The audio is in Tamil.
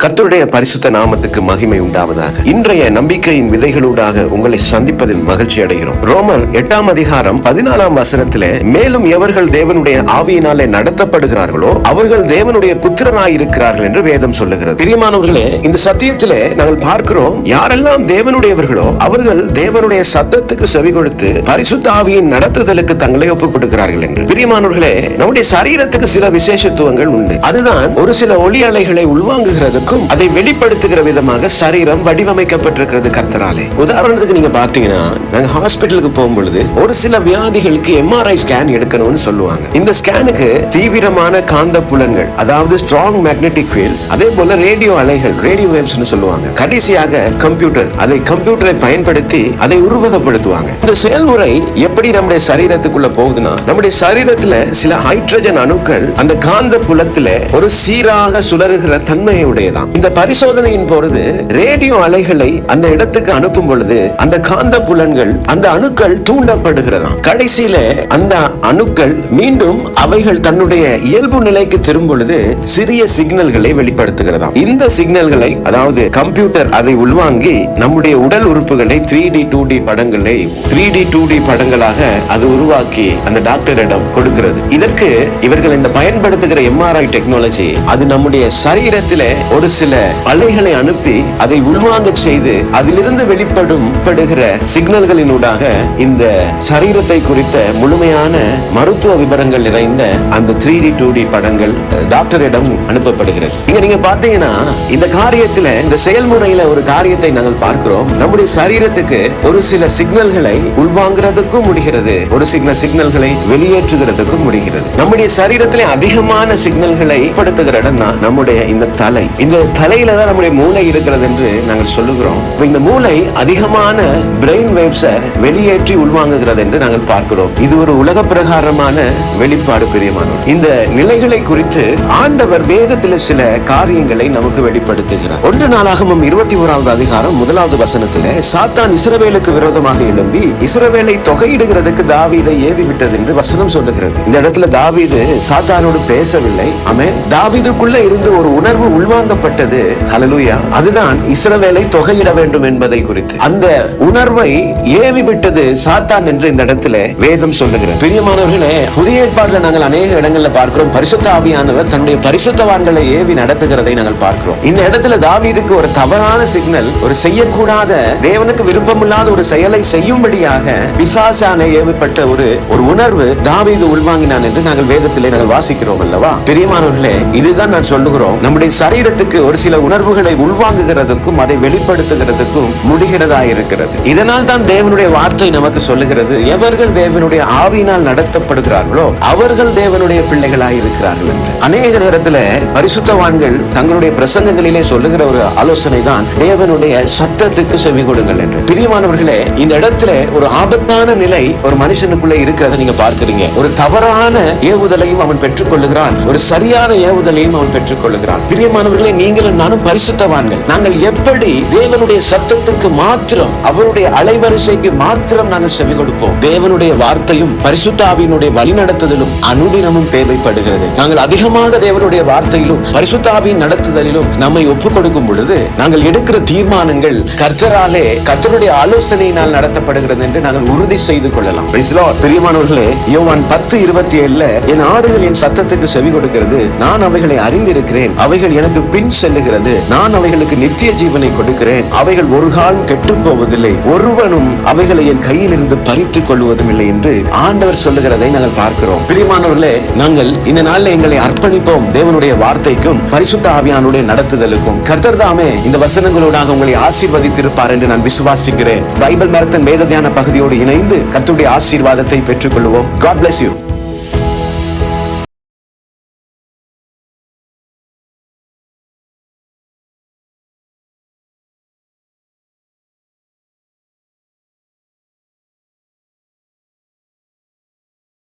கர்த்தருடைய பரிசுத்த நாமத்துக்கு மகிமை உண்டாவதாக. இன்றைய நம்பிக்கையின் விதைகளூடாக உங்களை சந்திப்பதில் மகிழ்ச்சி அடைகிறோம். ரோமர் 8ஆம் அதிகாரம் 14ஆம் வசனத்திலே, மேலும் எவர்கள் தேவனுடைய ஆவியினாலே நடத்தப்படுகிறார்களோ அவர்கள் தேவனுடைய புத்திரனாய் இருக்கிறார்கள் என்று வேதம் சொல்லுகிறது. பிரியமானவர்களே, இந்த சத்தியத்திலே நாங்கள் பார்க்கிறோம், யாரெல்லாம் தேவனுடையவர்களோ அவர்கள் தேவனுடைய சத்தத்துக்கு செவி கொடுத்து பரிசுத்த ஆவியின் நடத்துதலுக்கு தங்களை ஒப்புக் கொடுக்கிறார்கள் என்று. பிரியமானவர்களே, நம்முடைய சரீரத்துக்கு சில விசேஷத்துவங்கள் உண்டு. அதுதான் ஒரு சில ஒளி அலைகளை உள்வாங்குகிறது, அதை வெளிப்படுத்துகிற விதமாக சரீரம் வடிவமைக்கப்பட்டிருக்கிறது கர்த்தராலே. உதாரணத்துக்கு நீங்க பாத்தீங்கன்னா, நாங்க ஹாஸ்பிட்டலுக்கு போகும்பொழுது ஒரு சில வியாதிகளுக்கு எம்ஆர்ஐ ஸ்கேன் எடுக்கணும்னு சொல்லுவாங்க. இந்த ஸ்கேனுக்கு தீவிரமான காந்த புலன்கள், அதாவது ஸ்ட்ராங் மேக்னெட்டிக் ஃபீல்ட்ஸ், அதே போல ரேடியோ அலைகள், ரேடியோ வேவ்ஸ் சொல்லுவாங்க. கடைசியாக கம்ப்யூட்டரை பயன்படுத்தி அதை உருவகப்படுத்துவாங்க. இந்த செயல்முறை எப்படி நம்முடைய சரீரத்துக்குள்ள போகுதுன்னா, நம்முடைய சரீரத்துல சில ஹைட்ரஜன் அணுக்கள் அந்த காந்த புலத்துல ஒரு சீராக சுழறுகிற தன்மையுடையதான். இந்த பரிசோதனையின் பொழுது ரேடியோ அலைகளை அந்த இடத்துக்கு அனுப்பும் பொழுது அந்த காந்த புலன்கள், அந்த அணுக்கள் தூண்டப்படுகிறதாம். கடைசியில அந்த அணுக்கள் மீண்டும் அவைகள் தன்னுடைய இயல்பு நிலைக்கு திரும்பும் பொழுது சிறிய சிக்னல்களை வெளிப்படுத்துகிறதாம். இந்த சிக்னல்களை, அதாவது கம்ப்யூட்டர் அதை உள்வாங்கி நம்முடைய உடல் உறுப்புகளை 3D 2D படங்களை 3D 2D படங்களாக அது உருவாக்கி அந்த டாக்டரிடம் கொடுக்கிறது. இதற்கு இவர்கள் இந்த பயன்படுத்துகிற எம்ஆர்ஐ டெக்னாலஜி, அது நம்முடைய சரீரத்திலே ஒரு சில அலைகளை அனுப்பி அதை உள்வாங்க செய்து அதிலிருந்து வெளிப்படுகிற சிக்னல்களினூடாக இந்த சரீரத்தை குறித்த முழுமையான மருத்துவ விவரங்கள் நிறைந்த அந்த 3D 2D படங்கள் டாக்டரிடம் அனுப்பப்படுகிறது. இங்க நீங்க பாத்தீங்கன்னா, இந்த காரியத்துல, இந்த செயல்முறையில ஒரு காரியத்தை நாங்கள் பார்க்கிறோம். நம்முடைய சரீரத்துக்கு ஒரு சில சிக்னல்களை உள்வாங்கிறதுக்கும் முடிகிறது, ஒரு சில சிக்னல்களை வெளியேற்றுகிறதுக்கும் முடிகிறது. நம்முடைய சரீரத்திலே அதிகமான சிக்னல்களை படுத்துகிற இடம் தான் நம்முடைய இந்த தலை. இந்த தலையில தான் நம்முடைய மூளை இருக்கிறது என்று நாங்கள் சொல்லுகிறோம். இந்த மூளை அதிகமான பிரெயின் வேவ்ஸை வெளியேற்றி உள்வாங்குகிறது என்று நாங்கள் பார்க்கிறோம். இது ஒரு உலக பிரகாரமான வெளிப்பாடு. பிரியமானவர், இந்த நிலைகளை குறித்து ஆண்டவர் வேதத்தில் சில காரியங்களை நமக்கு வெளிப்படுத்துகிறார். 1 நாளாகமம் 21ஆவது அதிகாரம் 1வது வசனத்திலே, சாத்தான் இஸ்ரவேலுக்கு விரோதமாக எழும்பி இஸ்ரவேலை தொகையிடுகிறதுக்கு தாவீதை ஏவி விட்டது என்று வசனம் சொல்லுகிறது. இந்த இடத்துல தாவீது சாத்தானோடு பேசவில்லை. ஆமென். தாவீதுக்குள்ள இருந்து ஒரு உணர்வு உள்வாங்கப்பட்டது. ஹல்லேலூயா. அதுதான் இஸ்ரவேலை தொகையிட வேண்டும் என்பதை குறித்து அந்த உணர்வை ஏவி விட்டது சாத்தான் என்று இந்த இடத்துல வேதம் சொல்லுகிறது. பிரியமானவர்களே, புதிய ஏற்பாட்டில் நாங்கள் அநேக இடங்களில் பார்க்கிறோம், பரிசுத்த ஆவியானவர் தன்னுடைய பரிசுத்தவான்களை ஏவி நடத்துகிறதை நாங்கள் பார்க்கிறோம். இந்த இடத்துல தாவீதுக்கு ஒரு தவறான சிக்னல், ஒரு செய்யக்கூடாத, தேவனுக்கு விருப்பமில்லாத ஒரு செயலை செய்யும்படியாக பிசாசான ஏவப்பட்ட ஒரு உணர்வு தாவீது உள்வாங்கினான் என்று நாங்கள் வேதத்திலே நாங்கள் வாசிக்கிறோம் அல்லவா. பிரியமானவர்களே, இதுதான் நான் சொல்லுகிறோம், நம்முடைய சரீரத்துக்கு ஒரு சில உணர்வுகளை உள்வாங்குகிறதுக்கும் அதை வெளிப்படுத்துகிறதுக்கும் முடிகிறதா இருக்கிறது. இதனால் தான் தேவனுடைய வார்த்தை நமக்கு சொல்லுகிறது, எவர்கள் தேவனுடைய ஆவியினால் நடத்தப்படுகிறார்களோ அவர்கள் தேவனுடைய பிள்ளைகளாய் இருக்கிறார்கள் என்று. அநேக நேரத்தில் பரிசுத்தவான்கள் தங்களுடைய பிரசங்கங்களிலே சொல்லுகிற ஒரு ஆலோசனை தான், தேவனுடைய சத்தத்துக்கு செவி கொடுங்கள் என்று. பிரியமானவர்களே, இந்த இடத்துல ஒரு ஆபத்தான நிலை ஒரு மனுஷனுக்குள்ளே இருக்கிறத நீங்க பார்க்கிறீங்க. ஒரு தவறான ஏவுதலையும் அவன் பெற்றுக் கொள்ளுகிறான், ஒரு சரியான ஏவுதலையும் அவன் பெற்றுக் கொள்ளுகிறான். பிரியமானவர்களே, நீங்களும் நானும் பரிசுத்தவான்கள். நாங்கள் எப்படி தேவனுடைய சத்தத்துக்கு மாத்திரம், அவருடைய அலைவரிசைக்கு மாத்திரம் நாங்கள் செவி கொடுப்போம். தேவனுடைய வார்த்தையும் பரிசுத்த ஆவியினுடைய வழிநடத்துதலும் அனுதினமும் தேவைப்படுகிறது. நாங்கள் அதிகமாக தேவனுடைய வார்த்தையிலும் பரிசுத்த ஆவியின் நடத்துதலிலும் நம்மை ஒப்புக் கொடுக்கும் பொழுது நாங்கள் எடுக்கிற தீர்மானங்கள் கர்த்தராலே, கர்த்தருடைய ஆலோசனையினால் நடத்தப்படுகிறது என்று நாங்கள் உறுதி செய்து கொள்ளலாம். பிரியமானவர்களே, யோவான் 10:27, என் ஆடுகள் என் சத்தத்துக்கு செவி கொடுக்கிறது, நான் அவைகளை அறிந்திருக்கிறேன், அவைகள் எனக்கு பின் செல்லுகிறது, நான் அவைகளுக்கு நித்திய ஜீவனை கொடுக்கிறேன், அவைகள் ஒரு காலம் கெட்டு போவதில்லை, ஒருவனும் அவைகளை என் கையில் இருந்து பறித்துக் கொள்வதும் இல்லை என்று ஆண்டவர் சொல்லுகிறதை நாங்கள் பார்க்கிறோம். பிரியமானவர்களே, நாங்கள் இந்த நாளில் எங்களை அர்ப்பணிப்போம் தேவனுடைய வார்த்தைக்கும் பரிசுத்த ஆவியானுடைய நடத்துதலுக்கும். கர்த்தர் தாமே இந்த வசனங்களோடாக உங்களை ஆசீர்வதித்திருப்பார் என்று நான் விசுவாசிக்கிறேன். பைபிள் மரத்தின் வேத தியான பகுதியோடு இணைந்து கர்த்தருடைய ஆசீர்வாதத்தை பெற்றுக் கொள்வோம். God bless you.